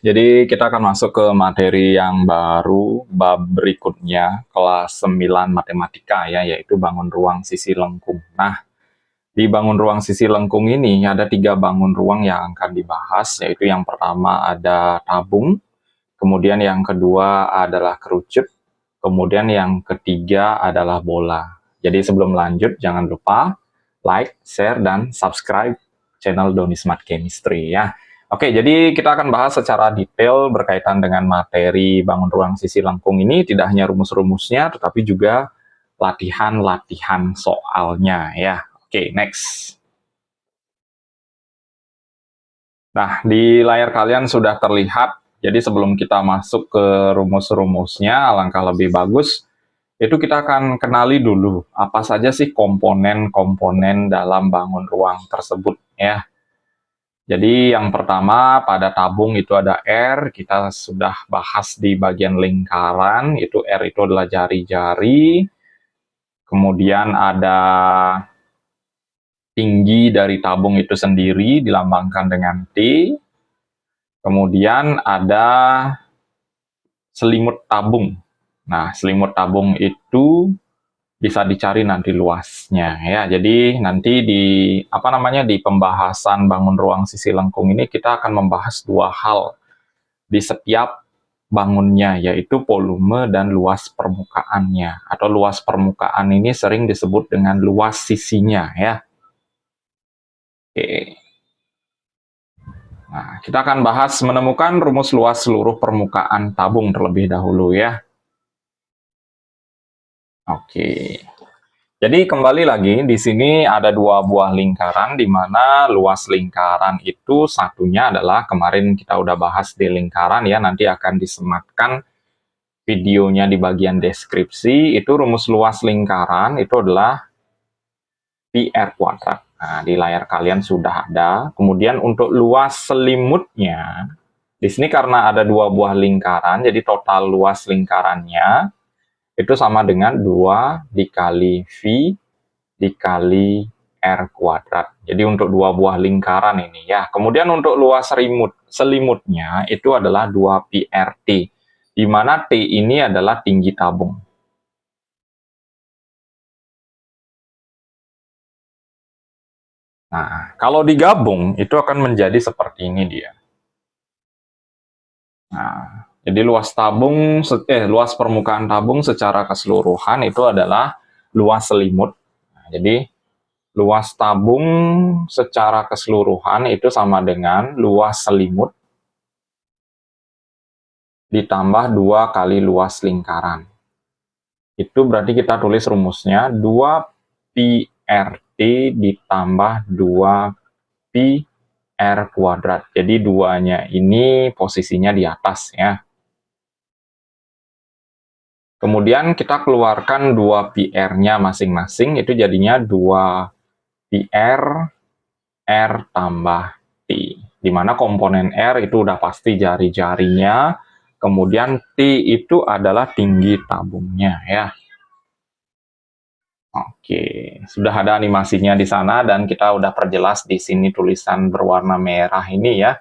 Jadi kita akan masuk ke materi yang baru, bab berikutnya, kelas 9 matematika ya, yaitu bangun ruang sisi lengkung. Nah, di bangun ruang sisi lengkung ini ada 3 bangun ruang yang akan dibahas, yaitu yang pertama ada tabung, kemudian yang kedua adalah kerucut, kemudian yang ketiga adalah bola. Jadi sebelum lanjut, jangan lupa like, share, dan subscribe channel Doni Smart Chemistry ya. Oke, jadi kita akan bahas secara detail berkaitan dengan materi bangun ruang sisi lengkung ini, tidak hanya rumus-rumusnya, tetapi juga latihan-latihan soalnya ya. Oke, next. Nah, di layar kalian sudah terlihat, jadi sebelum kita masuk ke rumus-rumusnya, alangkah lebih bagus, itu kita akan kenali dulu apa saja sih komponen-komponen dalam bangun ruang tersebut ya. Jadi yang pertama pada tabung itu ada R, kita sudah bahas di bagian lingkaran, itu R itu adalah jari-jari. Kemudian ada tinggi dari tabung itu sendiri dilambangkan dengan T. Kemudian ada selimut tabung. Nah, selimut tabung itu bisa dicari nanti luasnya ya. Jadi nanti di pembahasan bangun ruang sisi lengkung ini kita akan membahas 2 hal di setiap bangunnya, yaitu volume dan luas permukaannya. Atau luas permukaan ini sering disebut dengan luas sisinya ya. Oke. Nah, kita akan bahas menemukan rumus luas seluruh permukaan tabung terlebih dahulu ya. Oke. Jadi kembali lagi, di sini ada 2 buah lingkaran, di mana luas lingkaran itu satunya adalah, kemarin kita udah bahas di lingkaran ya, nanti akan disematkan videonya di bagian deskripsi, itu rumus luas lingkaran itu adalah pi r kuadrat. Nah, di layar kalian sudah ada. Kemudian untuk luas selimutnya, di sini karena ada 2 buah lingkaran, jadi total luas lingkarannya itu sama dengan 2 dikali V dikali R kuadrat. Jadi untuk 2 buah lingkaran ini ya. Kemudian untuk luas selimutnya itu adalah 2 pi RT, di mana T ini adalah tinggi tabung. Nah, kalau digabung itu akan menjadi seperti ini dia. Nah, jadi luas permukaan tabung secara keseluruhan itu adalah luas selimut. Nah, jadi luas tabung secara keseluruhan itu sama dengan luas selimut ditambah 2 kali luas lingkaran. Itu berarti kita tulis rumusnya 2 pi RT ditambah 2 pi R kuadrat. Jadi 2-nya ini posisinya di atas ya. Kemudian kita keluarkan 2 pi R-nya masing-masing, itu jadinya 2 pi R tambah T. Di mana komponen R itu udah pasti jari-jarinya, kemudian T itu adalah tinggi tabungnya ya. Oke, sudah ada animasinya di sana dan kita udah perjelas di sini tulisan berwarna merah ini ya.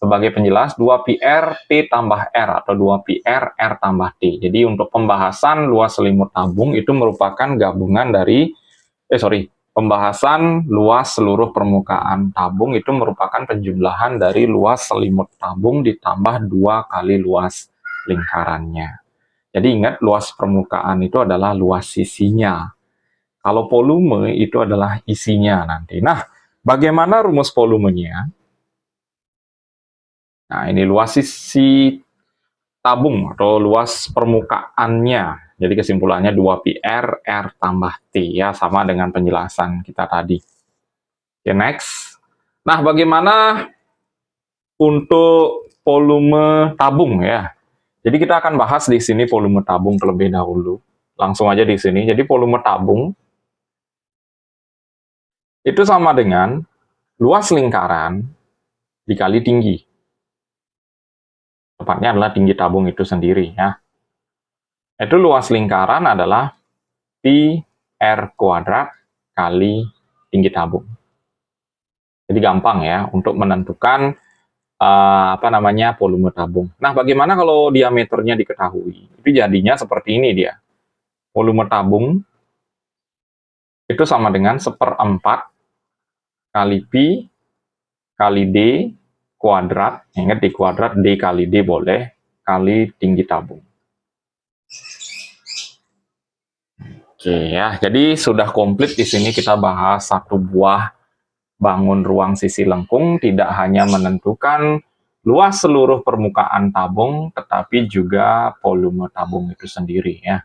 Sebagai penjelas 2 pi R T tambah R atau 2 pi R tambah T. Jadi untuk pembahasan luas selimut tabung itu merupakan gabungan dari pembahasan luas seluruh permukaan tabung itu merupakan penjumlahan dari luas selimut tabung ditambah 2 kali luas lingkarannya. Jadi ingat, luas permukaan itu adalah luas sisinya. Kalau volume itu adalah isinya nanti. Nah, bagaimana rumus volumenya? Nah, ini luas sisi tabung atau luas permukaannya. Jadi kesimpulannya 2 pi R tambah T ya, sama dengan penjelasan kita tadi. Oke, next. Nah, bagaimana untuk volume tabung ya? Jadi kita akan bahas di sini volume tabung terlebih dahulu. Langsung aja di sini. Jadi volume tabung itu sama dengan luas lingkaran dikali tinggi. Tepatnya adalah tinggi tabung itu sendiri ya. Itu luas lingkaran adalah pi R kuadrat kali tinggi tabung. Jadi gampang ya untuk menentukan apa namanya, volume tabung. Nah, bagaimana kalau diameternya diketahui? Itu jadinya seperti ini dia. Volume tabung itu sama dengan 1/4 kali Pi kali D kuadrat, ingat di kuadrat, D kali D boleh, kali tinggi tabung. Oke ya, jadi sudah komplit di sini kita bahas satu buah bangun ruang sisi lengkung, tidak hanya menentukan luas seluruh permukaan tabung, tetapi juga volume tabung itu sendiri ya.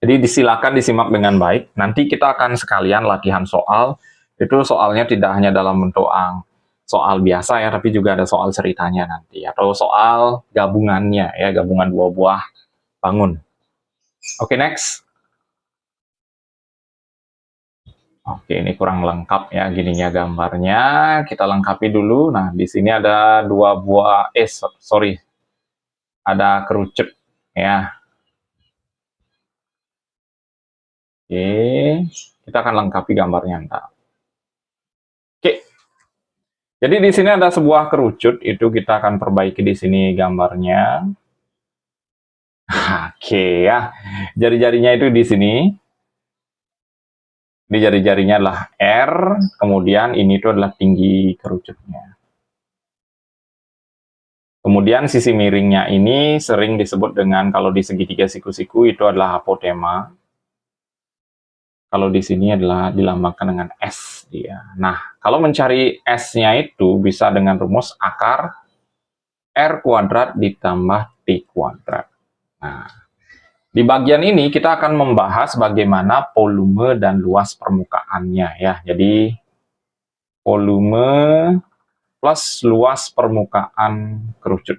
Jadi disilakan disimak dengan baik. Nanti kita akan sekalian latihan soal. Itu soalnya tidak hanya dalam bentuk soal biasa ya, tapi juga ada soal ceritanya nanti, atau soal gabungannya ya, gabungan dua buah bangun. Oke, next. Oke, ini kurang lengkap ya gininya gambarnya. Kita lengkapi dulu. Nah, di sini ada dua buah, sorry, ada kerucut ya. Oke, kita akan lengkapi gambarnya ntar. Oke, jadi di sini ada sebuah kerucut, itu kita akan perbaiki di sini gambarnya. Oke ya, jari-jarinya itu di sini. Ini jari-jarinya adalah R, kemudian ini itu adalah tinggi kerucutnya. Kemudian sisi miringnya ini sering disebut dengan, kalau di segitiga siku-siku itu adalah apotema. Kalau di sini adalah dilambangkan dengan S dia. Nah, kalau mencari S-nya itu bisa dengan rumus akar R kuadrat ditambah T kuadrat. Nah, di bagian ini kita akan membahas bagaimana volume dan luas permukaannya ya. Jadi volume plus luas permukaan kerucut.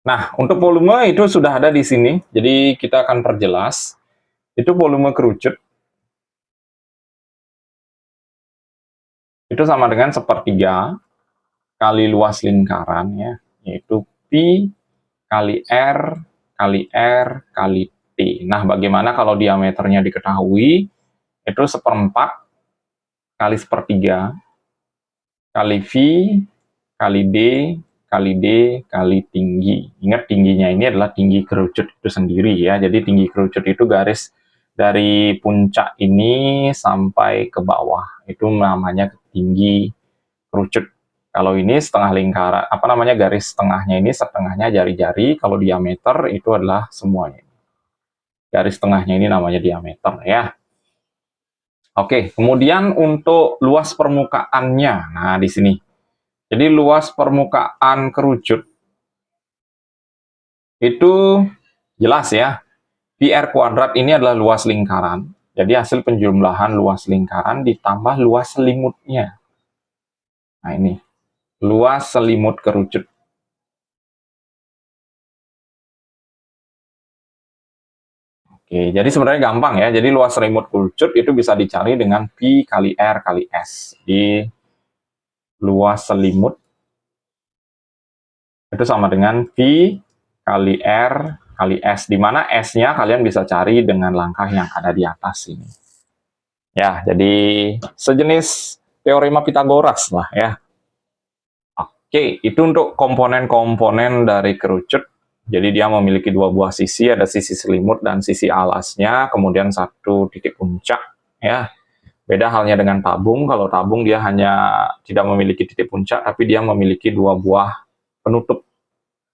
Nah, untuk volume itu sudah ada di sini. Jadi kita akan perjelas. Itu volume kerucut. Itu sama dengan 1/3 kali luas lingkaran ya, yaitu Pi kali R kali R kali T. Nah, bagaimana kalau diameternya diketahui? Itu 1/4 kali 1/3 kali V kali D kali D kali tinggi. Ingat tingginya ini adalah tinggi kerucut itu sendiri ya. Jadi tinggi kerucut itu garis dari puncak ini sampai ke bawah. Itu namanya tinggi kerucut. Kalau ini setengah lingkaran, apa namanya, garis tengahnya ini setengahnya jari-jari, kalau diameter itu adalah semuanya. Garis tengahnya ini namanya diameter ya. Oke, kemudian untuk luas permukaannya, nah di sini. Jadi luas permukaan kerucut itu jelas ya. PR kuadrat ini adalah luas lingkaran. Jadi hasil penjumlahan luas lingkaran ditambah luas selimutnya. Nah ini, luas selimut kerucut. Oke, jadi sebenarnya gampang ya. Jadi luas selimut kerucut itu bisa dicari dengan Pi kali R kali S. Di luas selimut itu sama dengan Pi kali R kali S, di mana S-nya kalian bisa cari dengan langkah yang ada di atas ini. Ya, jadi sejenis teorema Pitagoras lah ya. Oke, itu untuk komponen-komponen dari kerucut. Jadi dia memiliki dua buah sisi, ada sisi selimut dan sisi alasnya, kemudian satu titik puncak ya. Beda halnya dengan tabung, kalau tabung dia hanya tidak memiliki titik puncak, tapi dia memiliki dua buah penutup,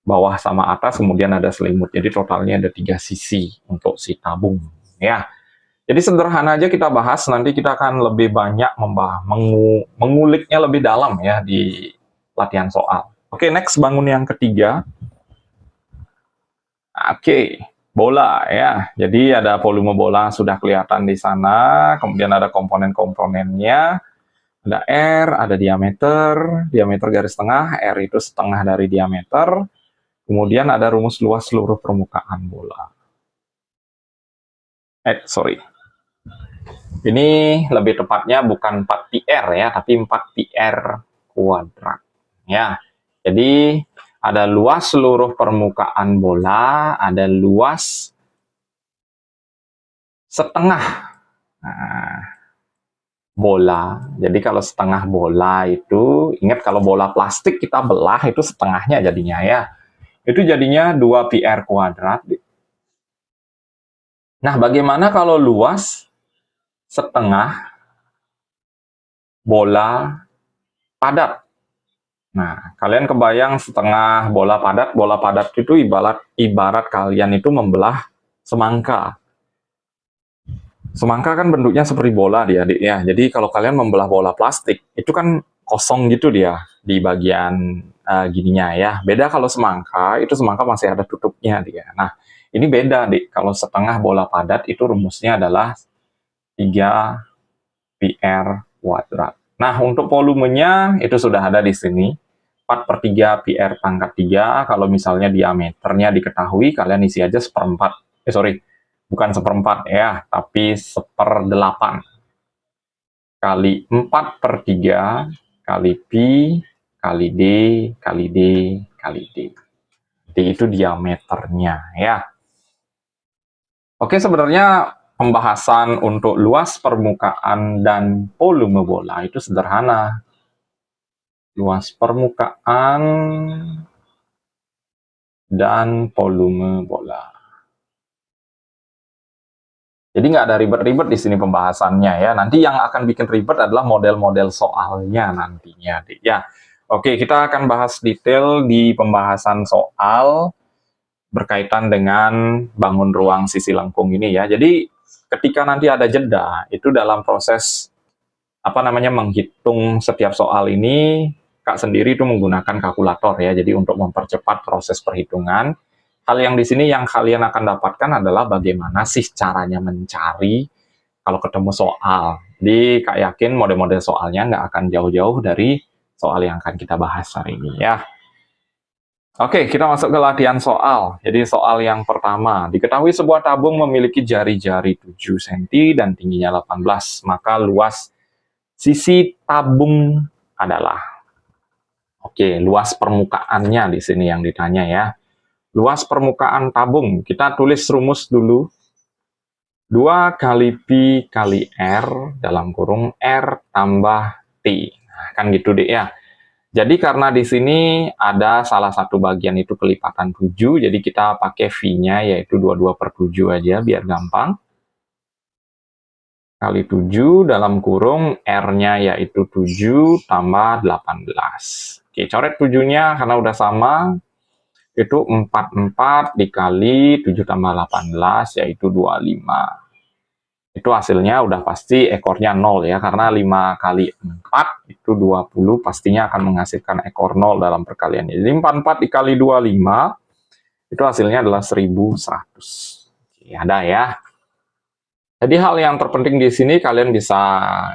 bawah sama atas, kemudian ada selimut. Jadi totalnya ada 3 sisi untuk si tabung ya. Jadi sederhana aja kita bahas, nanti kita akan lebih banyak menguliknya lebih dalam ya di latihan soal. Oke, next bangun yang ketiga. Oke, bola ya. Jadi ada volume bola sudah kelihatan di sana, kemudian ada komponen-komponennya. Ada R, ada diameter, diameter garis tengah, R itu setengah dari diameter. Kemudian ada rumus luas seluruh permukaan bola. Sorry. Ini lebih tepatnya bukan 4πr ya, tapi 4πr kuadrat. Ya, jadi ada luas seluruh permukaan bola, ada luas setengah bola. Jadi kalau setengah bola itu, ingat kalau bola plastik kita belah itu setengahnya jadinya ya. Itu jadinya 2πr kuadrat. Nah, bagaimana kalau luas setengah bola padat? Nah, kalian kebayang setengah bola padat itu ibarat kalian itu membelah semangka. Semangka kan bentuknya seperti bola dia, adik ya. Jadi kalau kalian membelah bola plastik, itu kan kosong gitu dia di bagian gininya ya. Beda kalau semangka, itu semangka masih ada tutupnya dia. Nah, ini beda, dik. Kalau setengah bola padat itu rumusnya adalah 3πr kuadrat. Nah, untuk volumenya itu sudah ada di sini. 4/3 πr pangkat 3. Kalau misalnya diameternya diketahui, kalian isi aja seperempat. Bukan seperempat ya, tapi 1/8 kali 4/3 kali pi kali d kali d kali d. D itu diameternya ya. Oke, sebenarnya pembahasan untuk luas permukaan dan volume bola itu sederhana. Luas permukaan dan volume bola. Jadi nggak ada ribet-ribet di sini pembahasannya ya. Nanti yang akan bikin ribet adalah model-model soalnya nantinya. Ya, oke, kita akan bahas detail di pembahasan soal berkaitan dengan bangun ruang sisi lengkung ini ya. Jadi ketika nanti ada jeda, itu dalam proses menghitung setiap soal ini, Kak sendiri itu menggunakan kalkulator ya. Jadi untuk mempercepat proses perhitungan. Hal yang di sini yang kalian akan dapatkan adalah bagaimana sih caranya mencari kalau ketemu soal. Jadi Kak yakin model-model soalnya nggak akan jauh-jauh dari soal yang akan kita bahas hari ini ya. Oke, kita masuk ke latihan soal. Jadi soal yang pertama, diketahui sebuah tabung memiliki jari-jari 7 cm dan tingginya 18, maka luas sisi tabung adalah. Oke, luas permukaannya di sini yang ditanya ya. Luas permukaan tabung, kita tulis rumus dulu. 2 kali pi kali R dalam kurung R tambah T. Nah, kan gitu deh ya. Jadi karena di sini ada salah satu bagian itu kelipatan 7, jadi kita pakai V-nya yaitu 22/7 aja biar gampang. Kali 7 dalam kurung R-nya yaitu 7 tambah 18. Oke, coret 7-nya karena udah sama. Itu 44 dikali 7 tambah 18 yaitu 25. Itu hasilnya udah pasti ekornya 0 ya, karena 5 kali 4 itu 20, pastinya akan menghasilkan ekor 0 dalam perkalian. Jadi 44 dikali 25 itu hasilnya adalah 1100. Oke, ada ya. Jadi hal yang terpenting di sini kalian bisa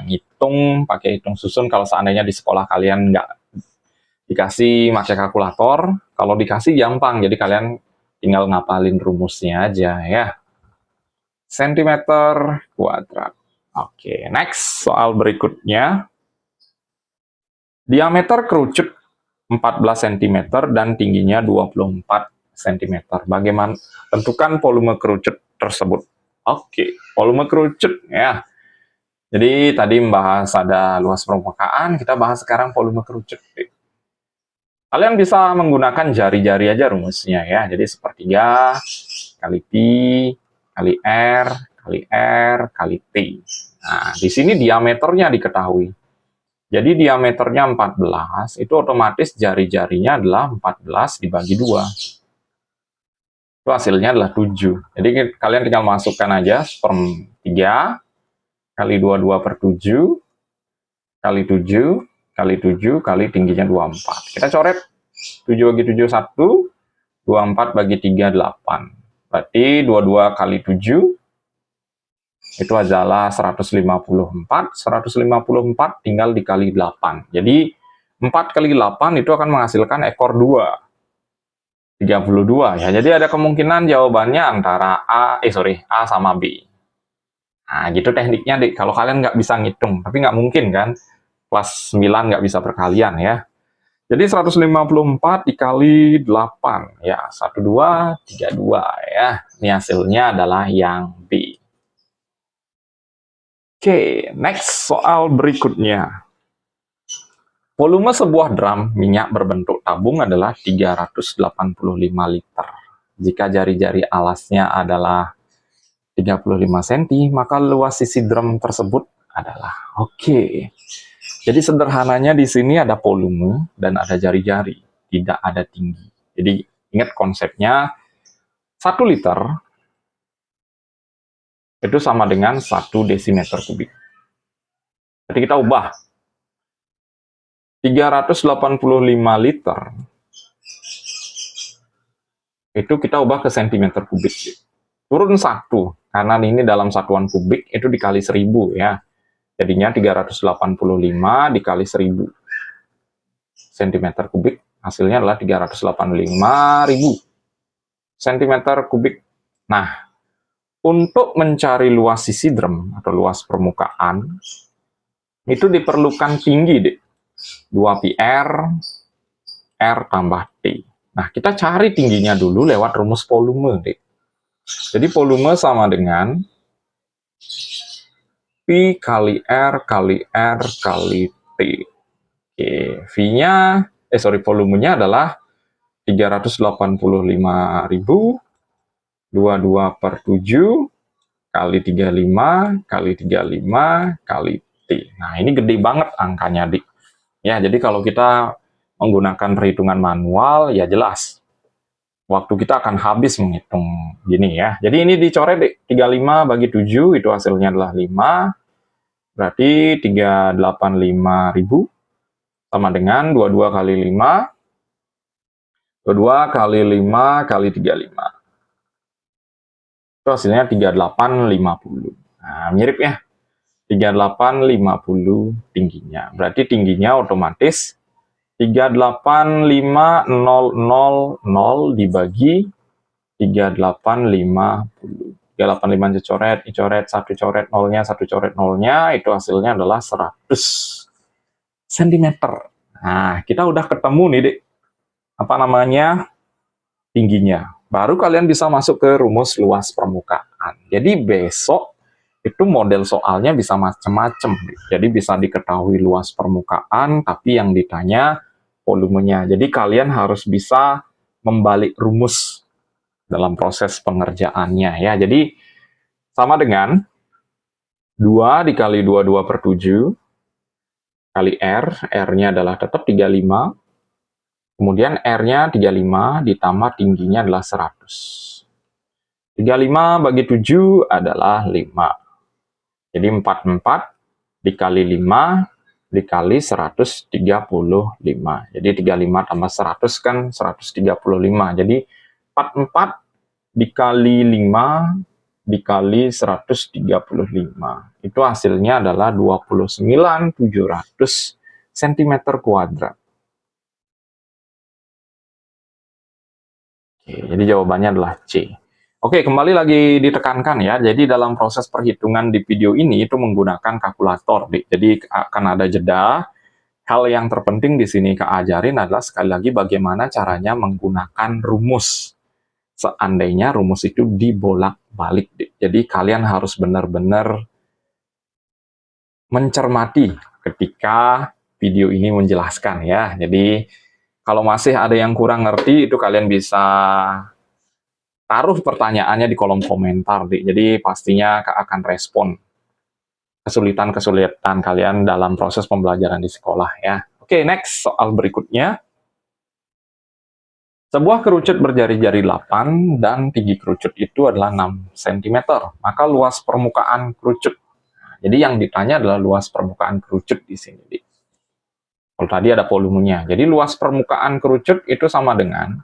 ngitung pakai hitung susun kalau seandainya di sekolah kalian nggak dikasih pakai kalkulator. Kalau dikasih gampang, jadi kalian tinggal ngapalin rumusnya aja ya. Sentimeter kuadrat. Oke, next soal berikutnya. Diameter kerucut 14 cm dan tingginya 24 cm. Bagaimana tentukan volume kerucut tersebut? Oke, volume kerucut ya. Jadi tadi membahas ada luas permukaan, kita bahas sekarang volume kerucut. Kalian bisa menggunakan jari-jari aja rumusnya ya. Jadi sepertiga kali pi kali R kali R kali T. Nah, di sini diameternya diketahui. Jadi diameternya 14, itu otomatis jari-jarinya adalah 14 dibagi 2. Itu hasilnya adalah 7. Jadi kalian tinggal masukkan aja 1/3 kali 22/7 kali 7 kali 7 kali tingginya 24. Kita coret 7 bagi 7 1, 24 bagi 3 8. Berarti 22 kali 7 itu adalah 154. 154 tinggal dikali 8. Jadi 4 kali 8 itu akan menghasilkan ekor 2. 32 ya. Jadi ada kemungkinan jawabannya antara A sama B. Nah, gitu tekniknya, Dik. Kalau kalian nggak bisa ngitung, tapi nggak mungkin kan kelas 9 nggak bisa perkalian ya. Jadi 154 dikali 8 ya, 1232 ya. Ini hasilnya adalah yang B. Oke, next soal berikutnya. Volume sebuah drum minyak berbentuk tabung adalah 385 liter. Jika jari-jari alasnya adalah 35 cm, maka luas sisi drum tersebut adalah. Oke. Jadi sederhananya di sini ada volume dan ada jari-jari, tidak ada tinggi. Jadi ingat konsepnya, 1 liter itu sama dengan 1 desimeter kubik. Jadi kita ubah 385 liter itu kita ubah ke cm kubik. Turun 1, karena ini dalam satuan kubik itu dikali 1000 ya. Jadinya 385 dikali 1000 cm kubik, hasilnya adalah 385.000 cm kubik. Nah, untuk mencari luas sisi drum atau luas permukaan, itu diperlukan tinggi, deh. 2πr, R tambah T. Nah, kita cari tingginya dulu lewat rumus volume, deh. Jadi volume sama dengan P kali R kali R kali T. Oke, V-nya, volumenya adalah 385.000, 22 per 7, kali 35, kali 35, kali T. Nah, ini gede banget angkanya, Dik. Ya, jadi kalau kita menggunakan perhitungan manual, ya jelas. Waktu kita akan habis menghitung gini ya. Jadi ini dicoret, Dik. 35 bagi 7, itu hasilnya adalah 5. Berarti 385.000 sama dengan 22 kali 5. 22 kali 5 kali 35. Itu hasilnya 3850. Nah, mirip ya. 3850 tingginya. Berarti tingginya otomatis 385.000 dibagi 3850. 385 dicoret, dicoret, 1 coret nolnya, 1 coret nolnya, itu hasilnya adalah 100 cm. Nah, kita udah ketemu nih, Dek. Apa namanya? Tingginya. Baru kalian bisa masuk ke rumus luas permukaan. Jadi besok itu model soalnya bisa macam-macam. Jadi bisa diketahui luas permukaan, tapi yang ditanya volumenya. Jadi kalian harus bisa membalik rumus dalam proses pengerjaannya ya. Jadi sama dengan 2 dikali 22 per 7 kali R. R-nya adalah tetap 35. Kemudian R-nya 35 ditambah tingginya adalah 100. 35 bagi 7 adalah 5. Jadi 44 dikali 5 dikali 135. Jadi 35 tambah 100 kan 135. Jadi 44 dikali 5 dikali 135. Itu hasilnya adalah 29.700 cm kuadrat. Oke, jadi jawabannya adalah C. Oke, kembali lagi ditekankan ya. Jadi dalam proses perhitungan di video ini itu menggunakan kalkulator. Jadi akan ada jeda. Hal yang terpenting di sini Kak ajarin adalah sekali lagi bagaimana caranya menggunakan rumus. Seandainya rumus itu dibolak-balik. Jadi kalian harus benar-benar mencermati ketika video ini menjelaskan ya. Jadi kalau masih ada yang kurang ngerti, itu kalian bisa taruh pertanyaannya di kolom komentar. Jadi pastinya akan respon kesulitan-kesulitan kalian dalam proses pembelajaran di sekolah ya. Oke, next soal berikutnya. Sebuah kerucut berjari-jari 8 dan tinggi kerucut itu adalah 6 cm. Maka luas permukaan kerucut. Jadi yang ditanya adalah luas permukaan kerucut di sini. Kalau tadi ada volumenya. Jadi luas permukaan kerucut itu sama dengan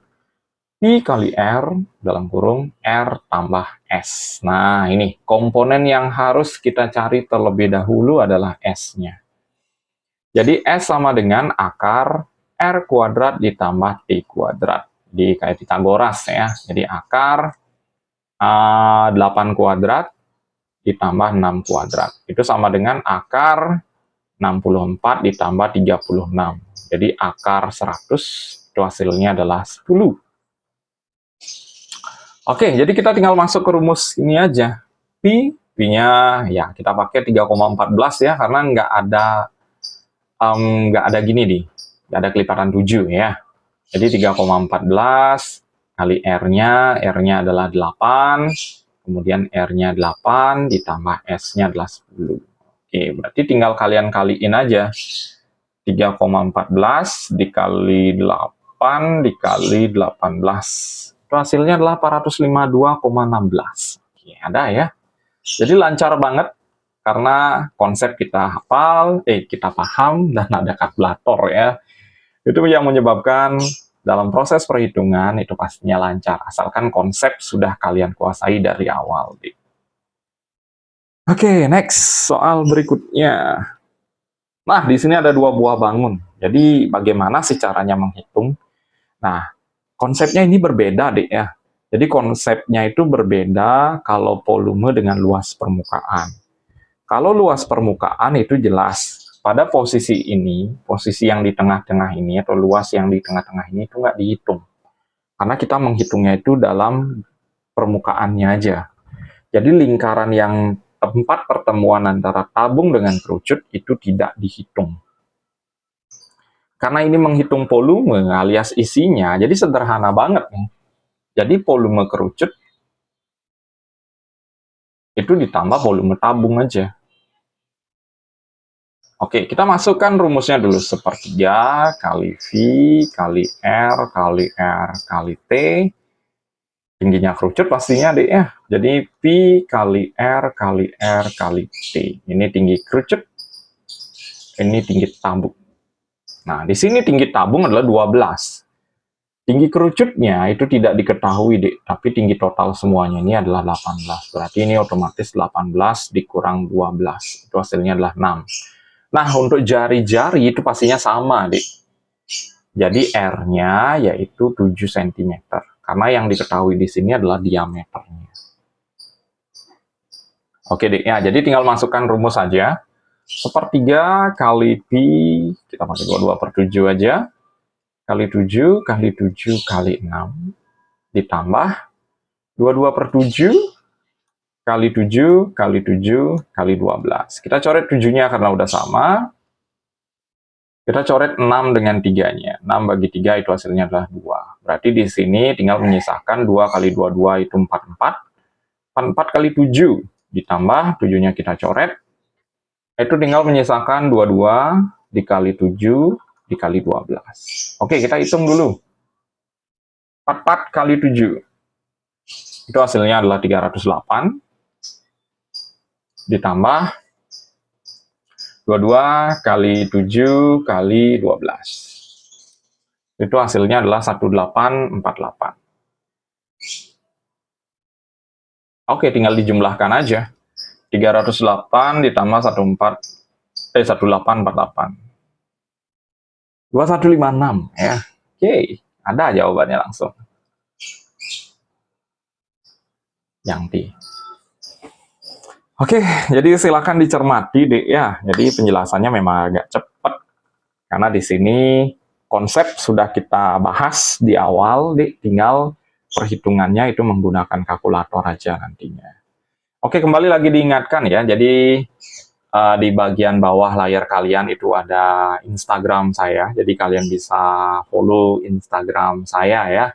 P kali R dalam kurung R tambah S. Nah, ini komponen yang harus kita cari terlebih dahulu adalah S-nya. Jadi S sama dengan akar R kuadrat ditambah T kuadrat. Di kayak Pitagoras ya. Jadi akar 8 kuadrat ditambah 6 kuadrat. Itu sama dengan akar 64 ditambah 36. Jadi akar 100 itu hasilnya adalah 10. Oke, jadi kita tinggal masuk ke rumus ini aja. P Pi-nya ya kita pakai 3,14 ya, karena nggak ada gini nih, nggak ada kelipatan 7 ya. Jadi 3,14 kali R-nya adalah 8, kemudian R-nya 8 ditambah S-nya adalah 10. Oke, berarti tinggal kalian kaliin aja. 3,14 dikali 8 dikali 18. Itu hasilnya adalah 452,16. Oke, ada ya. Jadi lancar banget karena konsep kita hafal, kita paham, dan ada kalkulator ya. Itu yang menyebabkan dalam proses perhitungan itu pastinya lancar, asalkan konsep sudah kalian kuasai dari awal. Oke, next soal berikutnya. Nah, di sini ada 2 buah bangun. Jadi, bagaimana sih caranya menghitung? Nah, konsepnya ini berbeda, Dek ya. Jadi, konsepnya itu berbeda kalau volume dengan luas permukaan. Kalau luas permukaan itu jelas. Pada posisi ini, posisi yang di tengah-tengah ini, atau luas yang di tengah-tengah ini itu nggak dihitung. Karena kita menghitungnya itu dalam permukaannya aja. Jadi, lingkaran yang tempat pertemuan antara tabung dengan kerucut itu tidak dihitung. Karena ini menghitung volume alias isinya, jadi sederhana banget nih. Jadi volume kerucut itu ditambah volume tabung aja. Oke, kita masukkan rumusnya dulu. 1/3 kali V kali R kali R kali T. Tingginya kerucut pastinya deh ya. Jadi V kali R kali R kali T. Ini tinggi kerucut, ini tinggi tabung. Nah, di sini tinggi tabung adalah 12. Tinggi kerucutnya itu tidak diketahui, Dek, tapi tinggi total semuanya ini adalah 18. Berarti ini otomatis 18 dikurang 12. Itu hasilnya adalah 6. Nah, untuk jari-jari itu pastinya sama, Dek. Jadi R-nya yaitu 7 cm. Karena yang diketahui di sini adalah diameternya. Oke, Dek. Ya, jadi tinggal masukkan rumus saja. 1/3 kali Pi, kita pakai 22/7 aja. Kali 7 kali 7 kali 6. Ditambah 22/7 kali 7 kali 7 kali 12. Kita coret 7-nya karena udah sama. Kita coret 6 dengan 3-nya. 6 bagi 3 itu hasilnya adalah 2. Berarti di sini tinggal menyisakan 2 kali 22 itu 44. 44 kali 7 ditambah 7-nya kita coret. Itu tinggal menyisakan 22 dikali 7 dikali 12. Oke, kita hitung dulu. 44 kali 7. Itu hasilnya adalah 308. Ditambah 22 kali 7 kali 12. Itu hasilnya adalah 1848. Oke, tinggal dijumlahkan aja. 308 ditambah 1848. 2156 ya. Oke, ada jawabannya langsung. Yang D. Oke, jadi silakan dicermati, Dek ya. Jadi penjelasannya memang agak cepat karena di sini konsep sudah kita bahas di awal, Dek. Tinggal perhitungannya itu menggunakan kalkulator aja nantinya. Oke, kembali lagi diingatkan ya. Jadi di bagian bawah layar kalian itu ada Instagram saya. Jadi kalian bisa follow Instagram saya ya.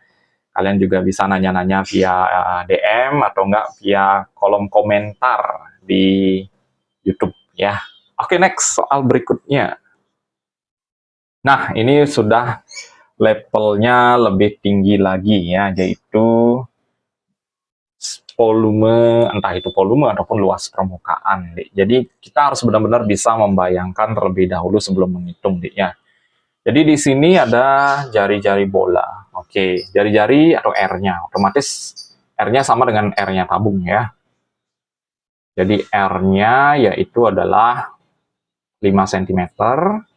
Kalian juga bisa nanya-nanya via DM atau enggak via kolom komentar di YouTube ya. Oke, next soal berikutnya. Nah, ini sudah levelnya lebih tinggi lagi ya, yaitu volume, entah itu volume ataupun luas permukaan. Dek. Jadi kita harus benar-benar bisa membayangkan terlebih dahulu sebelum menghitung, Dek, ya. Jadi di sini ada jari-jari bola. Oke, jari-jari atau R-nya. Otomatis R-nya sama dengan R-nya tabung ya. Jadi R-nya yaitu adalah 5 cm.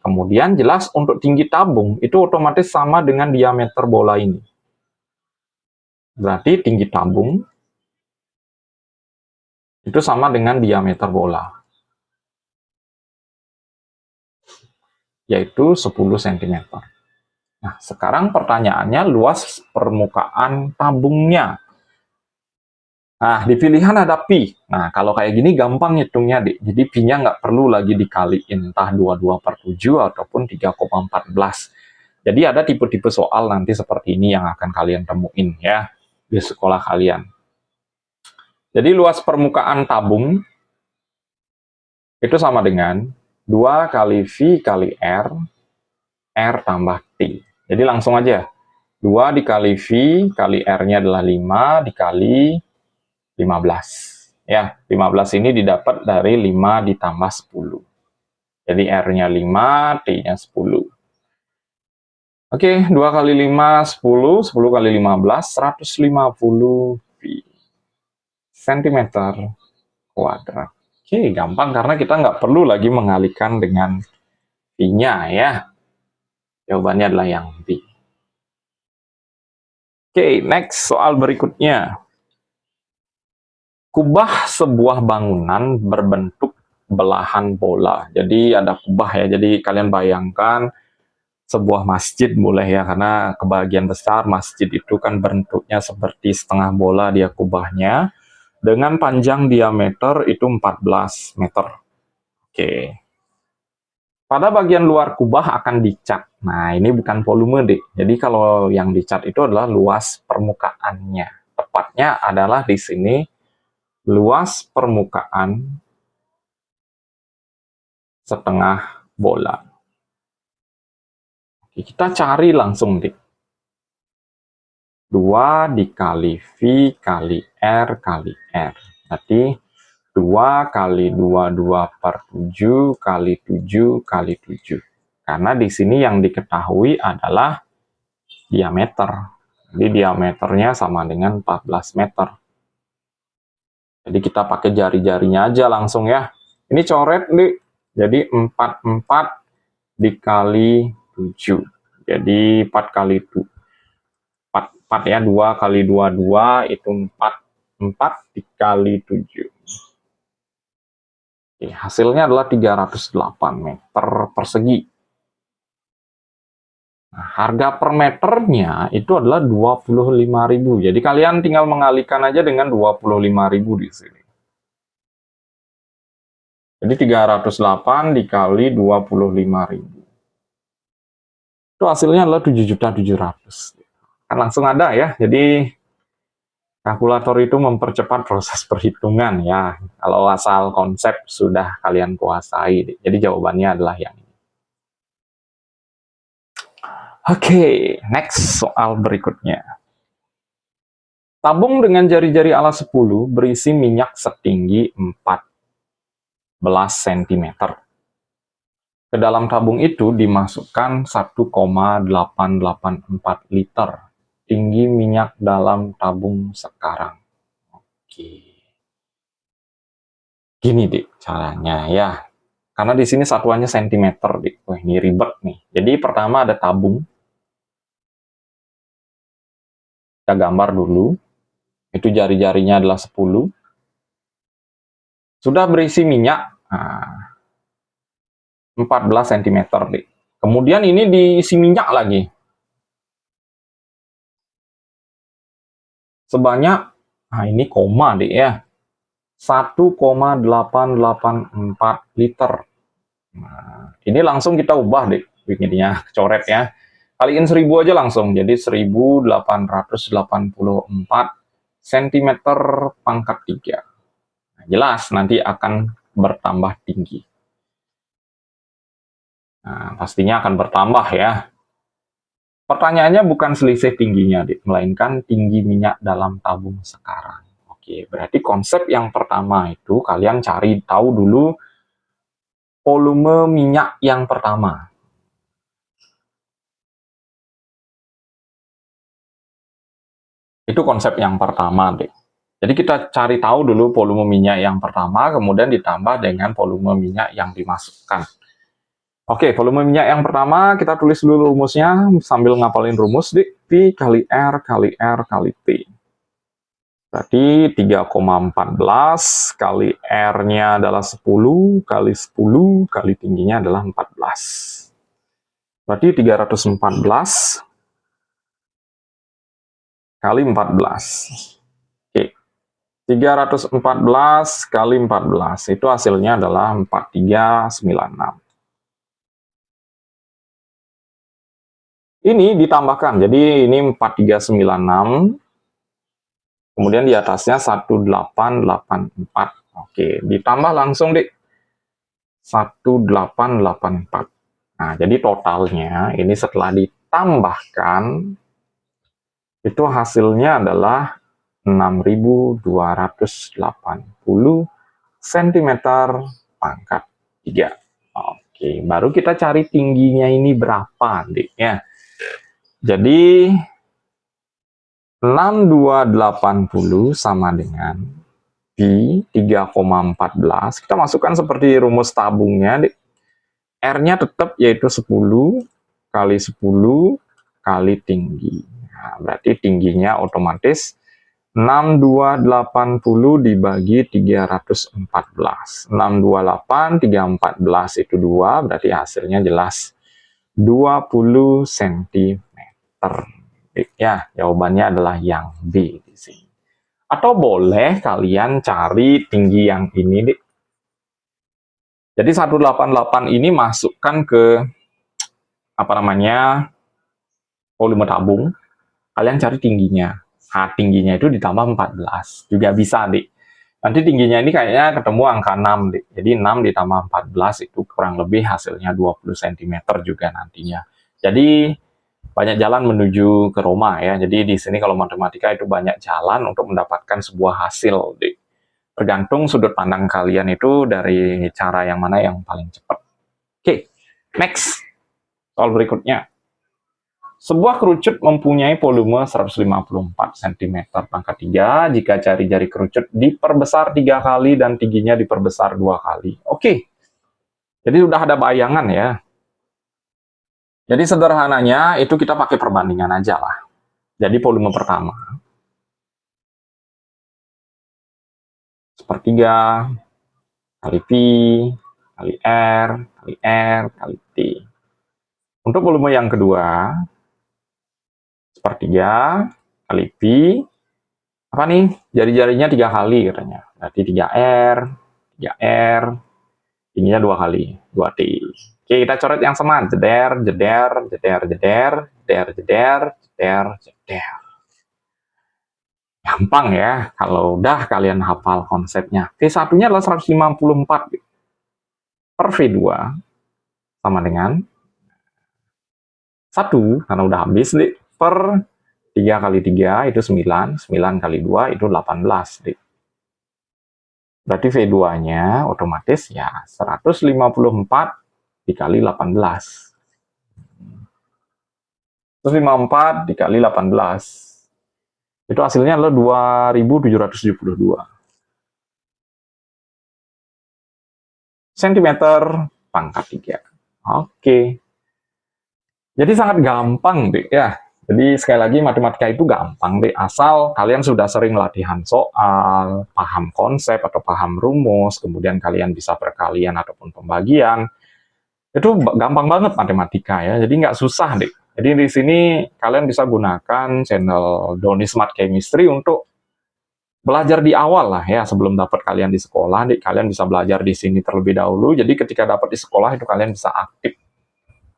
Kemudian jelas untuk tinggi tabung itu otomatis sama dengan diameter bola ini. Berarti tinggi tabung itu sama dengan diameter bola. Yaitu 10 cm. Nah, sekarang pertanyaannya luas permukaan tabungnya. Nah, di pilihan ada pi. Nah, kalau kayak gini gampang hitungnya, Dik. Jadi pi-nya nggak perlu lagi dikaliin entah 22/7 ataupun 3,14. Jadi ada tipe-tipe soal nanti seperti ini yang akan kalian temuin ya di sekolah kalian. Jadi luas permukaan tabung itu sama dengan 2 kali V kali R tambah T. Jadi langsung aja. 2 dikali V kali R-nya adalah 5 dikali 15. Ya, 15 ini didapat dari 5 ditambah 10. Jadi R-nya 5, T-nya 10. Oke, 2 kali 5, 10. 10 kali 15, 150 cm kuadrat. Oke, gampang karena kita nggak perlu lagi mengalihkan dengan V-nya ya. Jawabannya adalah yang B. Oke, next soal berikutnya. Kubah sebuah bangunan berbentuk belahan bola. Jadi ada kubah ya. Jadi kalian bayangkan sebuah masjid boleh ya, karena kebagian besar masjid itu kan bentuknya seperti setengah bola dia kubahnya dengan panjang diameter itu 14 meter. Oke. Pada bagian luar kubah akan dicat. Nah, ini bukan volume, Dik. Jadi kalau yang dicat itu adalah luas permukaannya. Tepatnya adalah di sini luas permukaan setengah bola. Oke, kita cari langsung, Dik. 2 dikali V kali R kali R. Berarti 2 kali 22/7 kali 7 kali 7. Karena di sini yang diketahui adalah diameter. Jadi diameternya sama dengan 14 meter. Jadi kita pakai jari-jarinya aja langsung ya. Ini coret, Dik. Jadi 44 dikali 7. Jadi 4 kali 4 ya, 2 kali 22 itu 4. 4 dikali 7. Oke, hasilnya adalah 308 meter persegi. Nah, harga per meternya itu adalah 25.000. Jadi kalian tinggal mengalihkan aja dengan 25.000 di sini. Jadi 308 dikali 25.000. Itu hasilnya adalah 7.700.000. Kan langsung ada ya. Jadi kalkulator itu mempercepat proses perhitungan ya. Kalau asal konsep sudah kalian kuasai. Jadi jawabannya adalah yang ini. Oke, next soal berikutnya. Tabung dengan jari-jari alas 10 berisi minyak setinggi 14 cm. Ke dalam tabung itu dimasukkan 1,884 liter. Tinggi minyak dalam tabung sekarang. Oke. Gini, Dik, caranya ya. Karena di sini satuannya cm, Dik. Wah, ini ribet nih. Jadi pertama ada tabung. Kita gambar dulu. Itu jari-jarinya adalah 10. Sudah berisi minyak. Nah, 14 cm, Dik. Kemudian ini diisi minyak lagi. Sebanyak, nah ini koma, Dik ya. 1,884 liter. Nah, ini langsung kita ubah, Dik. Bikinnya coret ya. Kaliin 1000 aja langsung. Jadi 1884 cm pangkat 3. Nah, jelas nanti akan bertambah tinggi. Nah, pastinya akan bertambah ya. Pertanyaannya bukan selisih tingginya, melainkan tinggi minyak dalam tabung sekarang. Oke, berarti konsep yang pertama itu kalian cari tahu dulu volume minyak yang pertama. Itu konsep yang pertama, deh. Jadi kita cari tahu dulu volume minyak yang pertama, kemudian ditambah dengan volume minyak yang dimasukkan. Oke, volume minyak yang pertama, kita tulis dulu rumusnya sambil ngapalin rumus, di P kali R kali R kali T. Berarti 3,14 kali R-nya adalah 10, kali 10, kali tingginya adalah 14. Berarti 314 kali 14. Oke, 314 kali 14, itu hasilnya adalah 4396. Ini ditambahkan, jadi ini 4396, kemudian di atasnya 1884. Oke, ditambah langsung deh 1884. Nah, jadi totalnya ini setelah ditambahkan, itu hasilnya adalah 6280 cm pangkat 3. Oke, baru kita cari tingginya ini berapa, Dik, ya. Jadi 6280 sama dengan pi 3,14. Kita masukkan seperti rumus tabungnya, Dik. R-nya tetap yaitu 10 kali 10 kali tinggi. Nah, berarti tingginya otomatis 6280 dibagi 314. 628, 314 itu 2, berarti hasilnya jelas 20 cm. Ya, jawabannya adalah yang B di sini. Atau boleh kalian cari tinggi yang ini, Dik. Jadi 188 ini masukkan ke volume tabung. Kalian cari tingginya. Nah, tingginya itu ditambah 14. Juga bisa, Dik. Nanti tingginya ini kayaknya ketemu angka 6, Dik. Jadi 6 ditambah 14 itu kurang lebih hasilnya 20 cm juga nantinya. Jadi banyak jalan menuju ke Roma ya. Jadi di sini kalau matematika itu banyak jalan untuk mendapatkan sebuah hasil, Dik. Tergantung sudut pandang kalian itu dari cara yang mana yang paling cepat. Oke, next. Soal berikutnya. Sebuah kerucut mempunyai volume 154 cm pangkat 3 jika jari-jari kerucut diperbesar 3 kali dan tingginya diperbesar 2 kali. Oke, jadi sudah ada bayangan ya. Jadi sederhananya itu kita pakai perbandingan aja lah. Jadi volume pertama. Sepertiga kali pi, kali R, kali R, kali T. Untuk volume yang kedua, sepertiga kali pi, apa nih? Jari-jarinya 3 kali katanya. Berarti 3R, 3R, ininya 2 kali, 2T. Oke, kita coret yang sama. Jeder, jeder, jeder, jeder, jeder, jeder, jeder, jeder. Gampang ya, kalau udah kalian hafal konsepnya. V1-nya adalah 154 per V2 sama dengan 1, karena udah habis, Dik, per 3 kali 3 itu 9, 9 kali 2 itu 18, Dik. Berarti V2-nya otomatis ya 154 dikali 18. 154 dikali 18. Itu hasilnya adalah 2772 cm pangkat 3. Oke. Jadi sangat gampang, Dek, ya. Jadi sekali lagi matematika itu gampang, Dek. Asal kalian sudah sering latihan soal, paham konsep atau paham rumus, kemudian kalian bisa perkalian ataupun pembagian. Itu gampang banget matematika ya. Jadi nggak susah, Dek. Jadi di sini kalian bisa gunakan channel Doni Smart Chemistry untuk belajar di awal lah ya, sebelum dapat kalian di sekolah, kalian bisa belajar di sini terlebih dahulu. Jadi ketika dapat di sekolah itu kalian bisa aktif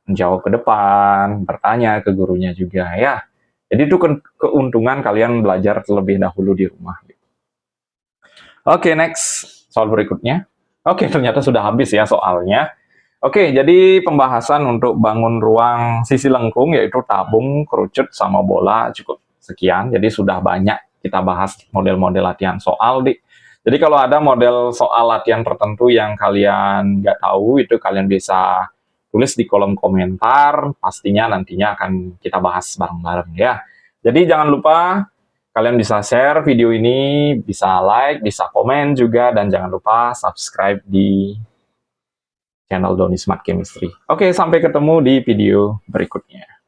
menjawab ke depan, bertanya ke gurunya juga ya. Jadi itu keuntungan kalian belajar terlebih dahulu di rumah. Oke, next soal berikutnya. Oke, ternyata sudah habis ya soalnya. Oke, jadi pembahasan untuk bangun ruang sisi lengkung yaitu tabung, kerucut, sama bola cukup sekian. Jadi sudah banyak kita bahas model-model latihan soal, Dik. Jadi kalau ada model soal latihan tertentu yang kalian nggak tahu, itu kalian bisa tulis di kolom komentar. Pastinya nantinya akan kita bahas bareng-bareng ya. Jadi jangan lupa kalian bisa share video ini, bisa like, bisa komen juga, dan jangan lupa subscribe di channel Doni Smart Chemistry. Oke, sampai ketemu di video berikutnya.